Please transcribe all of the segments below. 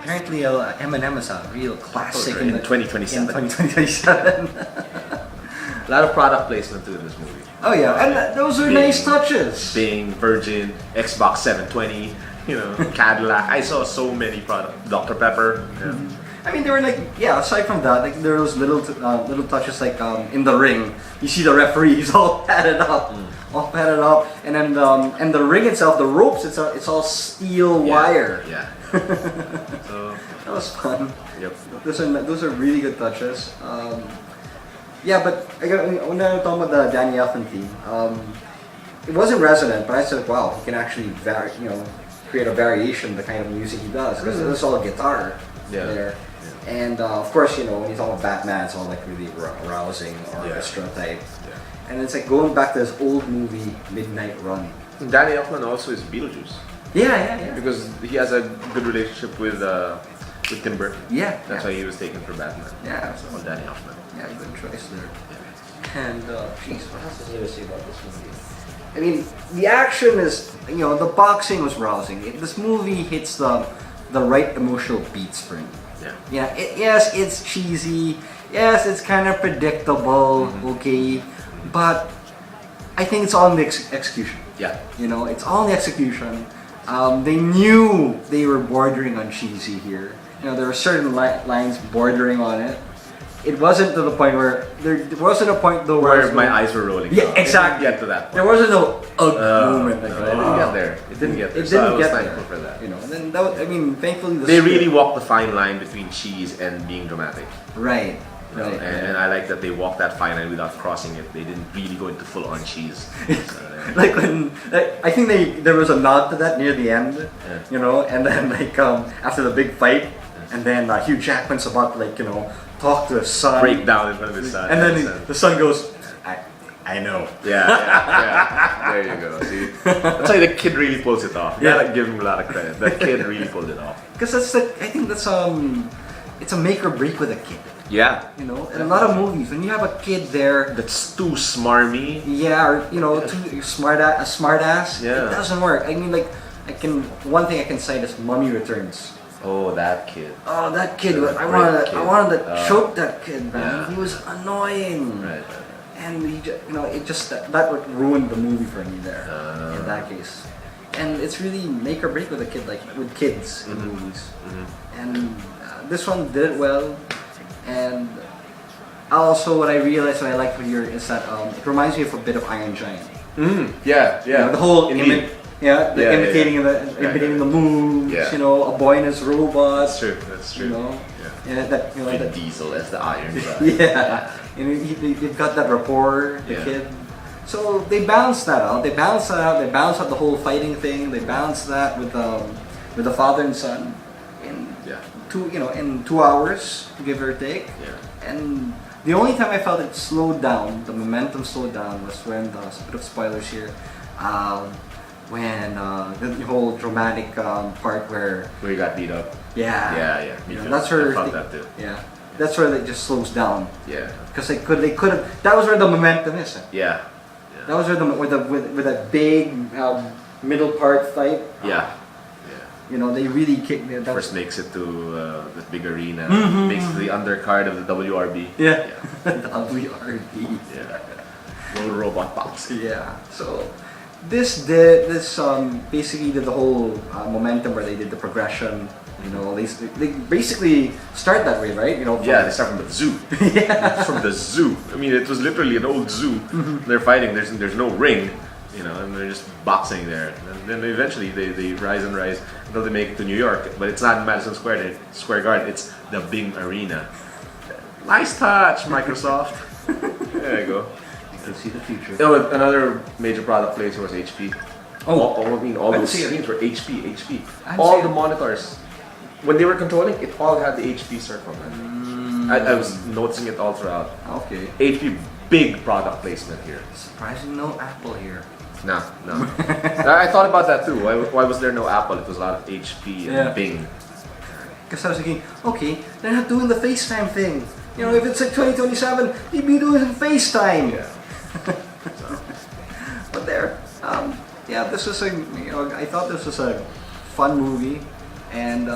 apparently Eminem is a real classic in 2027. In 2027. A lot of product placement too in this movie. Oh yeah, and those are nice touches. Bing, Virgin, Xbox 720, Cadillac. I saw so many products. Dr. Pepper. Yeah. I mean, they were like, yeah. Aside from that, like there were those little touches, like in the ring, you see the referee, he's all padded up, and then and the ring itself, the ropes, it's all steel wire. Yeah. So that was fun. Yep. Those are really good touches. Yeah, but when I talk about the Danny Elfman theme, it wasn't resonant, but I said, wow, he can actually create a variation the kind of music he does, because it's all guitar there. Yeah. And of course, when you talk about Batman, it's all like really rousing orchestra type. Yeah. And it's like going back to this old movie, Midnight Run. Danny Elfman also is Beetlejuice. Yeah. Because he has a good relationship with Tim Burton. Yeah. That's why he was taken for Batman. Yeah. So, on Danny Elfman. Yeah, good choice there. Yeah. And jeez, what else is there to say about this movie? I mean, the action is, the boxing was rousing. This movie hits the right emotional beats for me. Yeah. Yes, it's cheesy. Yes, it's kind of predictable. Okay, but I think it's all in the execution. Yeah. It's all in the execution. They knew they were bordering on cheesy here. There were certain lines bordering on it. It wasn't to the point where there wasn't a point though where my eyes were rolling. Yeah, exactly. It didn't get to that point. There wasn't no moment like that. It didn't get there. It didn't get there. It didn't get there. there. For that. And then that was, I mean, thankfully they really walked the fine line between cheese and being dramatic. Right. And I like that they walked that fine line without crossing it. They didn't really go into full on cheese. Like when, I think there was a nod to that near the end, and then after the big fight, and then Hugh Jackman's about to talk to his son, break down in front of his son, and then the son goes, I know. Yeah. There you go. See, that's why the kid really pulls it off. You gotta give him a lot of credit. That kid really pulled it off. Because I think that's it's a make or break with a kid. Yeah. In a lot of movies, when you have a kid there that's too smarmy. Yeah, or too smart ass. Yeah. It doesn't work. I mean, one thing I can cite is Mummy Returns. Oh, that kid. Oh, that kid. I wanted to choke that kid, man. Yeah. He was annoying. Right. And he just, that would ruin the movie for me there, in that case. And it's really make or break with a kid, like with kids in movies. And this one did it well. And also what I realized what I liked here is that it reminds me of a bit of Iron Giant. Yeah. The whole imitating the moves. Yeah. A boy and his robot. That's true. Yeah, that that Diesel as the Iron Giant. Yeah. And they've got that rapport, the kid. So they balance that out. They balance out the whole fighting thing. They balance that with the father and son in 2 hours, give or take. Yeah. And the only time I felt it slowed down, the momentum slowed down, was when a bit of spoilers here. When the whole dramatic part where he got beat up. Yeah. That's where I felt that too. Yeah. That's where it just slows down. Yeah. Because they could have. That was where the momentum is. Yeah. That was where with that big middle part fight. Yeah. They really kicked it. First makes it to the big arena. Makes the undercard of the WRB. Yeah. The WRB. Yeah. Little robot box. Yeah. So this basically did the whole momentum where they did the progression. They basically start that way, right? They start from the zoo. Yeah. From the zoo. I mean, it was literally an old zoo. They're fighting. There's no ring, and they're just boxing there. And then eventually they rise and rise until they make it to New York. But it's not Madison Square Garden. It's the Bing Arena. Nice touch, Microsoft. There you go. You can see the future. Another major product placement was HP. All those screens were HP. All the monitors. When they were controlling, it all had the HP circle. I was noticing it all throughout. Okay. HP, big product placement here. Surprising, no Apple here. No. I thought about that too. Why was there no Apple? It was a lot of HP and Bing. Because I was thinking, okay, they're not doing the FaceTime thing. If it's like 2027, they'd be doing FaceTime. Yeah. But this was I thought this was a fun movie. and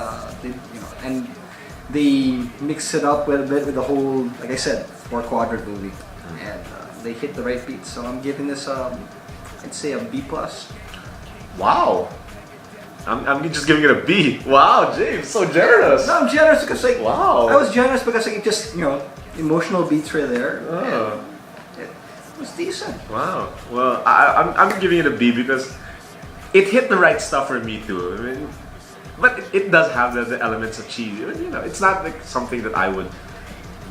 they mix it up with a bit with the whole, like I said, four quadrant movie, and they hit the right beats. So I'm giving this I'd say a B plus. Wow. I'm just giving it a B. Wow, James, so generous. No, I'm generous because like Wow. I was generous because like it just emotional beats right there. Oh. And it was decent. Wow. Well, I'm giving it a B because it hit the right stuff for me too. I mean, but it does have the elements of cheese. It's not like something that I would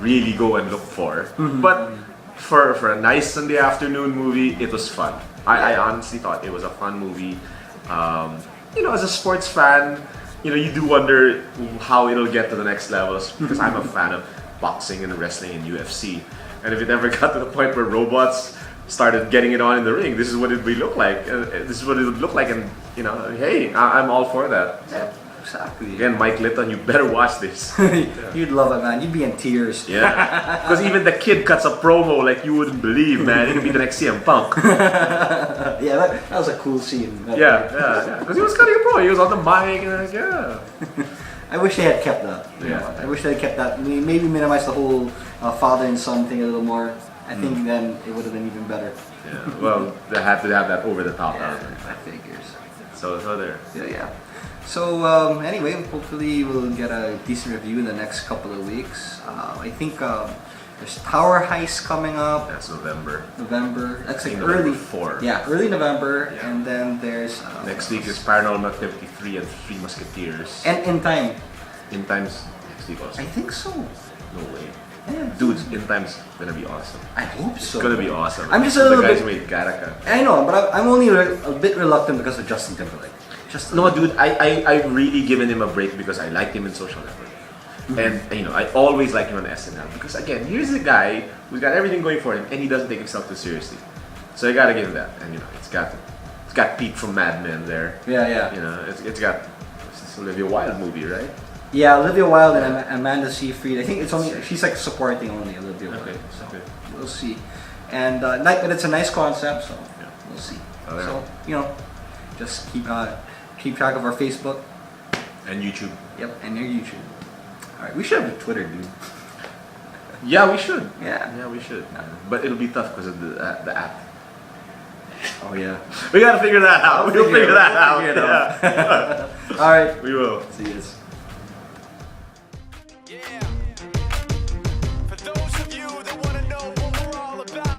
really go and look for. But for a nice Sunday afternoon movie, it was fun. I honestly thought it was a fun movie. As a sports fan, you do wonder how it'll get to the next level because I'm a fan of boxing and wrestling and UFC. And if it ever got to the point where robots started getting it on in the ring, this is what it would look like. This is what it would look like, and hey, I'm all for that. Yeah, exactly. Again, Mike Litton, you better watch this. You'd love it, man. You'd be in tears. Yeah, because even the kid cuts a promo like you wouldn't believe, man. It'll be the next CM Punk. Yeah, that was a cool scene. Yeah. Because he was cutting a promo. He was on the mic and like, yeah. I wish they had kept that. Yeah. I wish they had kept that. Maybe minimize the whole father and son thing a little more. I think then it would have been even better. Yeah. Well, they had to have that over the top element. I figures. So there. Yeah. So anyway, hopefully we'll get a decent review in the next couple of weeks. I think there's Tower Heist coming up. That's November. That's like November early. 4. Yeah, early November, Yeah. and then there's Next week is Paranormal Activity 3 and 3 Musketeers. and In Time. In Time's next week also. I think so. No way. Yeah. Dude, In Time's gonna be awesome. I hope so. It's gonna be awesome. I'm just a the little guys bit- who made Gattaca. I know, but I'm only a bit reluctant because of Justin Timberlake. No, dude, I've really given him a break because I liked him in Social Network. And I always like him on SNL because again, here's a guy who's got everything going for him and he doesn't take himself too seriously. So I gotta give him that. And it's got Pete from Mad Men there. Yeah. It's got this Olivia Wilde movie, right? Yeah, Olivia Wilde and Amanda Seyfried. I think it's only she's like supporting only Olivia Wilde. Okay, So okay. we'll see. And but it's a nice concept, so we'll see. Oh, yeah. So just keep track of our Facebook. And YouTube. Yep, and your YouTube. All right, we should have a Twitter, dude. Yeah, we should. Yeah. We should. But it'll be tough because of the app. Oh yeah. We gotta figure that out. We'll figure that out. Figure it out. All right. We will. See you.